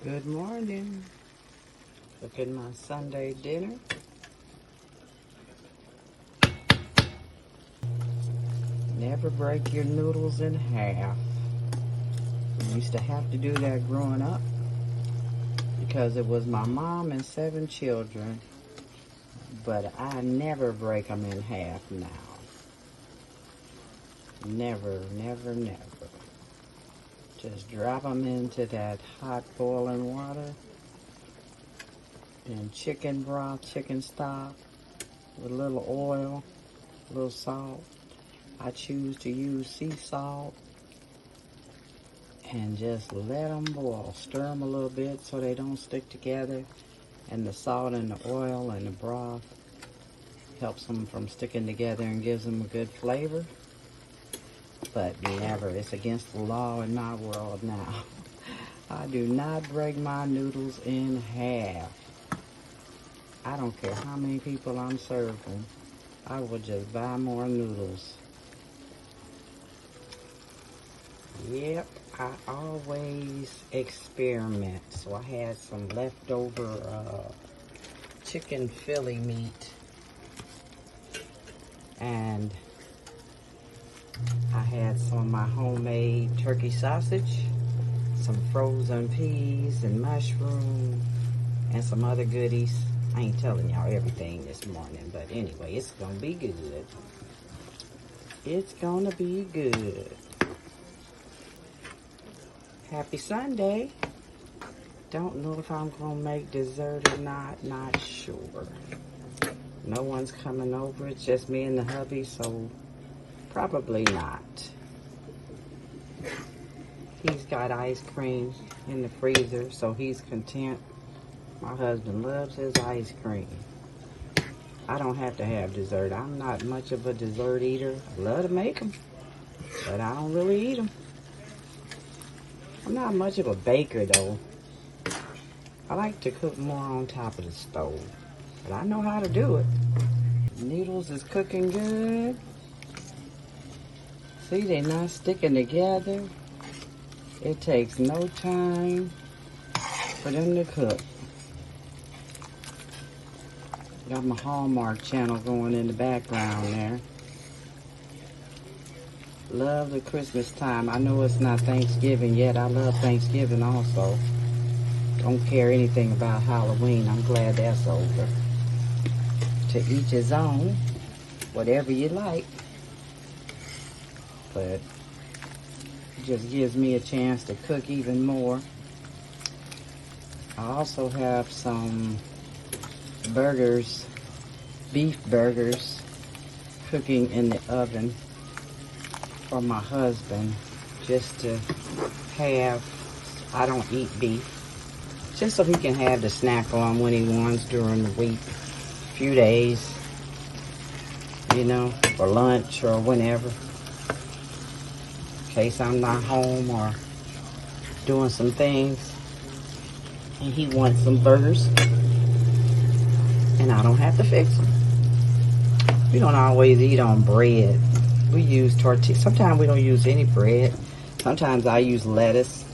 Good morning. Cooking my Sunday dinner. Never break your noodles in half. We used to have to do that growing up because it was my mom and 7 children, but I never break them in half now. Never, never, never. Just drop them into that hot boiling water and chicken broth, chicken stock with a little oil, a little salt. I choose to use sea salt, and just let them boil. Stir them a little bit so they don't stick together, and the salt and the oil and the broth helps them from sticking together and gives them a good flavor. But never, it's against the law in my world now. I do not break my noodles in half. I don't care how many people I'm serving. I will just buy more noodles. Yep, I always experiment. So I had some leftover chicken Philly meat, and I had some of my homemade turkey sausage, some frozen peas and mushroom, and some other goodies. I ain't telling y'all everything this morning, but anyway, it's gonna be good. It's gonna be good. Happy Sunday. Don't know if I'm gonna make dessert or not sure. No one's coming over, it's just me and the hubby, so probably not. He's got ice cream in the freezer, so he's content. My husband loves his ice cream. I don't have to have dessert. I'm not much of a dessert eater. I love to make them, but I don't really eat them. I'm not much of a baker, though. I like to cook more on top of the stove, but I know how to do it. Noodles is cooking good. See, they're not sticking together. It takes no time for them to cook. Got my Hallmark channel going in the background there. Love the Christmas time. I know it's not Thanksgiving yet. I love Thanksgiving also. Don't care anything about Halloween. I'm glad that's over. To each his own. Whatever you like. But it just gives me a chance to cook even more. I also have some burgers, beef burgers, cooking in the oven for my husband, just to have. I don't eat beef, just so he can have the snack on when he wants during the week, a few days, you know, for lunch or whenever, in case I'm not home or doing some things and he wants some burgers and I don't have to fix them. We don't always eat on bread. We use tortillas. Sometimes we don't use any bread. Sometimes I use lettuce.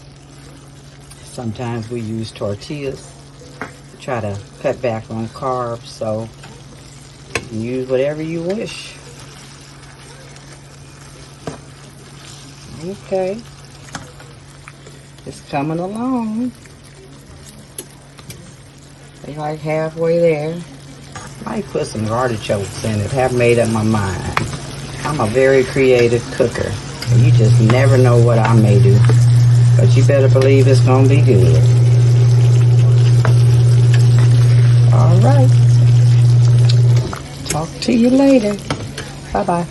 Sometimes we use tortillas. We try to cut back on carbs, so you can use whatever you wish. Okay. It's coming along. They like halfway there. Might put some artichokes in it. Have made up my mind. I'm a very creative cooker. So you just never know what I may do. But you better believe it's gonna be good. All right. Talk to you later. Bye-bye.